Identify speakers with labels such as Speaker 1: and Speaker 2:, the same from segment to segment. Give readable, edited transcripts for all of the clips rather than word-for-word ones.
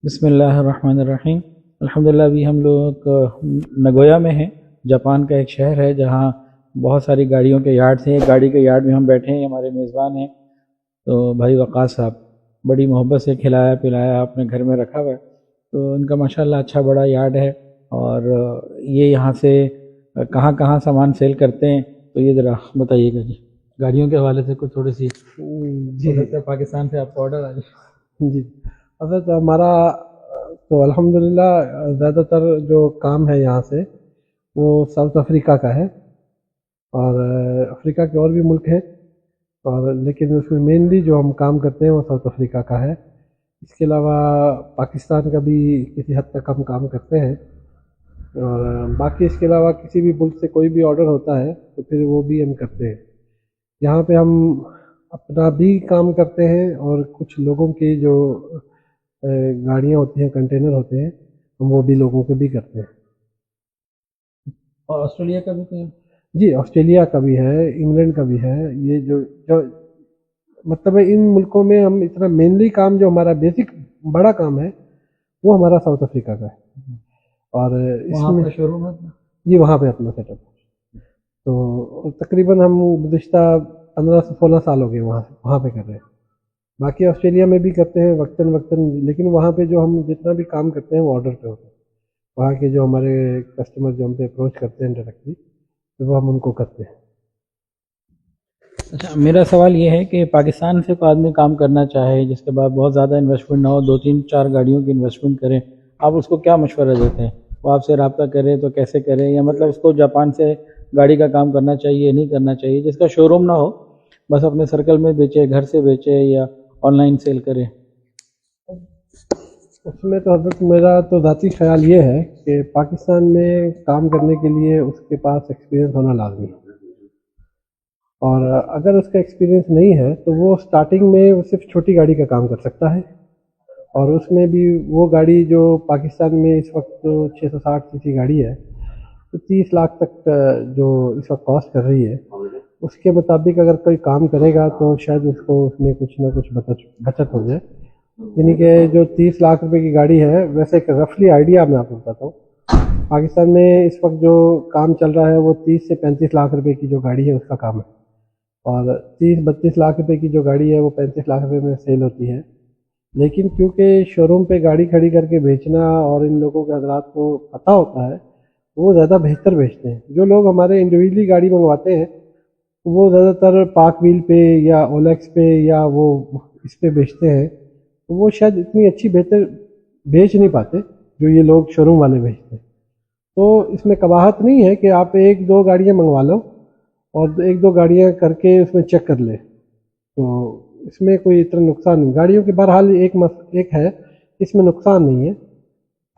Speaker 1: بسم اللہ الرحمن الرحیم۔ الحمدللہ ابھی ہم لوگ نگویا میں ہیں، جاپان کا ایک شہر ہے جہاں بہت ساری گاڑیوں کے یارڈز ہیں۔ ایک گاڑی کے یارڈ میں ہم بیٹھے ہیں، ہمارے میزبان ہیں تو بھائی وقاص صاحب، بڑی محبت سے کھلایا پلایا آپ نے گھر میں رکھا ہوا ہے، تو ان کا ماشاءاللہ اچھا بڑا یارڈ ہے۔ اور یہ یہاں سے کہاں کہاں سامان سیل کرتے ہیں تو یہ ذرا بتائیے گا جی، گاڑیوں کے حوالے سے کچھ تھوڑی سی
Speaker 2: جی
Speaker 1: پاکستان سے آپ کو آرڈر آ جائے۔
Speaker 2: جی حضرت ہمارا تو الحمدللہ زیادہ تر جو کام ہے یہاں سے وہ ساؤتھ افریقہ کا ہے، اور افریقہ کے اور بھی ملک ہیں، اور لیکن اس میں مینلی جو ہم کام کرتے ہیں وہ ساؤتھ افریقہ کا ہے۔ اس کے علاوہ پاکستان کا بھی کسی حد تک ہم کام کرتے ہیں، اور باقی اس کے علاوہ کسی بھی ملک سے کوئی بھی آرڈر ہوتا ہے تو پھر وہ بھی ہم کرتے ہیں۔ یہاں پہ ہم اپنا بھی کام کرتے ہیں، اور کچھ لوگوں کی جو گاڑیاں ہوتی ہیں، کنٹینر ہوتے ہیں، ہم وہ بھی لوگوں کے بھی کرتے ہیں۔
Speaker 1: اور آسٹریلیا کا بھی تو ہے؟
Speaker 2: جی آسٹریلیا کا بھی ہے، انگلینڈ کا بھی ہے۔ یہ جو مطلب ہے ان ملکوں میں ہم اتنا مینلی کام جو ہمارا بیسک بڑا کام ہے وہ ہمارا ساؤتھ افریقہ کا ہے، اور اس
Speaker 1: وہاں
Speaker 2: میں
Speaker 1: پر شو روم ہے؟
Speaker 2: جی وہاں پہ اپنا سیٹ اپ ہے۔ تو تقریباً ہم گزشتہ 15 سے 16 سال ہو گئے وہاں پہ کر رہے ہیں۔ باقی آسٹریلیا میں بھی کرتے ہیں وقتاً وقتاً، لیکن وہاں پہ جو ہم جتنا بھی کام کرتے ہیں وہ آرڈر پہ ہوتا ہے۔ وہاں کے جو ہمارے کسٹمر جو ہم پہ اپروچ کرتے ہیں ڈائریکٹلی، تو وہ ہم ان کو کرتے ہیں۔
Speaker 1: اچھا، میرا سوال یہ ہے کہ پاکستان سے کوئی آدمی کام کرنا چاہے جس کے بعد بہت زیادہ انویسٹمنٹ نہ ہو، 2 3 4 گاڑیوں کی انویسٹمنٹ کریں، آپ اس کو کیا مشورہ دیتے ہیں؟ وہ آپ سے رابطہ کرے تو کیسے کرے، یا مطلب اس کو جاپان سے گاڑی کا کام کرنا چاہیے نہیں کرنا چاہیے؟ جس کا شو روم نہ ہو، بس اپنے سرکل میں بیچے، گھر سے بیچے، یا آن لائن سیل کرے؟
Speaker 2: اس میں تو حضرت میرا تو ذاتی خیال یہ ہے کہ پاکستان میں کام کرنے کے لیے اس کے پاس ایکسپیرینس ہونا لازمی ہے، اور اگر اس کا ایکسپیرینس نہیں ہے تو وہ سٹارٹنگ میں وہ صرف چھوٹی گاڑی کا کام کر سکتا ہے، اور اس میں بھی وہ گاڑی جو پاکستان میں اس وقت 660 سی سی گاڑی ہے تو 30 لاکھ تک جو اس وقت کاسٹ کر رہی ہے، اس کے مطابق اگر کوئی کام کرے گا تو شاید اس کو اس میں کچھ نہ کچھ بچت ہو جائے۔ یعنی کہ جو 30 لاکھ روپے کی گاڑی ہے، ویسے ایک رفلی آئیڈیا میں آپ کو بتاتا ہوں، پاکستان میں اس وقت جو کام چل رہا ہے وہ 30 سے 35 لاکھ روپے کی جو گاڑی ہے اس کا کام ہے، اور 30 32 لاکھ روپے کی جو گاڑی ہے وہ 35 لاکھ روپے میں سیل ہوتی ہے۔ لیکن کیونکہ شو روم پہ گاڑی کھڑی کر کے بیچنا اور ان لوگوں کے حضرات کو پتہ ہوتا ہے، وہ زیادہ بہتر بیچتے ہیں۔ جو لوگ ہمارے انڈیویجلی گاڑی منگواتے ہیں وہ زیادہ تر پاک ویل پہ یا اولیکس پہ یا وہ اس پہ بیچتے ہیں، تو وہ شاید اتنی اچھی بہتر بیچ نہیں پاتے جو یہ لوگ شو روم والے بیچتے ہیں۔ تو اس میں قباحت نہیں ہے کہ آپ 1 2 گاڑیاں منگوا لو اور 1 2 گاڑیاں کر کے اس میں چیک کر لیں، تو اس میں کوئی اتنا نقصان نہیں۔ گاڑیوں کے بہرحال ایک ہے، اس میں نقصان نہیں ہے،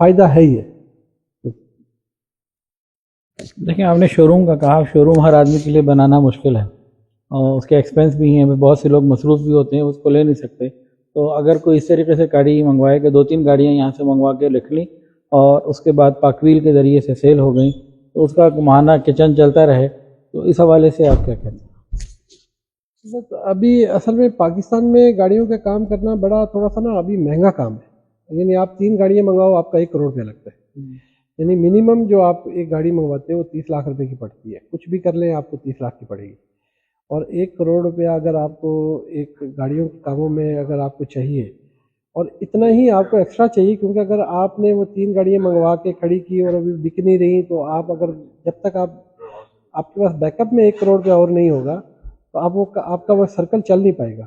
Speaker 2: فائدہ ہے ہی ہے۔
Speaker 1: دیکھیں، آپ نے شو روم کا کہا، شو روم ہر آدمی کے لیے بنانا مشکل ہے، اور اس کے ایکسپینس بھی ہیں، بہت سے لوگ مصروف بھی ہوتے ہیں، اس کو لے نہیں سکتے۔ تو اگر کوئی اس طریقے سے گاڑی منگوائے کہ 2 3 گاڑیاں یہاں سے منگوا کے لکھ لیں اور اس کے بعد پاکویل کے ذریعے سے سیل ہو گئیں، تو اس کا ماہانہ کچن چلتا رہے، تو اس حوالے سے آپ کیا کہتے ہیں؟
Speaker 2: بس ابھی اصل میں پاکستان میں گاڑیوں کا کام کرنا بڑا تھوڑا سا نا ابھی مہنگا کام ہے۔ یعنی آپ 3 گاڑیاں منگاؤ آپ کا 1 کروڑ روپیہ لگتا ہے، یعنی منیمم جو آپ ایک گاڑی منگواتے ہیں وہ 30 لاکھ روپے کی پڑتی ہے، کچھ بھی کر لیں آپ کو 30 لاکھ کی پڑے گی۔ اور 1 کروڑ روپیہ اگر آپ کو ایک گاڑیوں کے کاموں میں اگر آپ کو چاہیے، اور اتنا ہی آپ کو ایکسٹرا چاہیے، کیونکہ اگر آپ نے وہ 3 گاڑیاں منگوا کے کھڑی کی اور ابھی بک نہیں رہی، تو آپ اگر جب تک آپ کے پاس بیک اپ میں 1 کروڑ روپیہ اور نہیں ہوگا تو آپ کا وہ سرکل چل نہیں پائے گا۔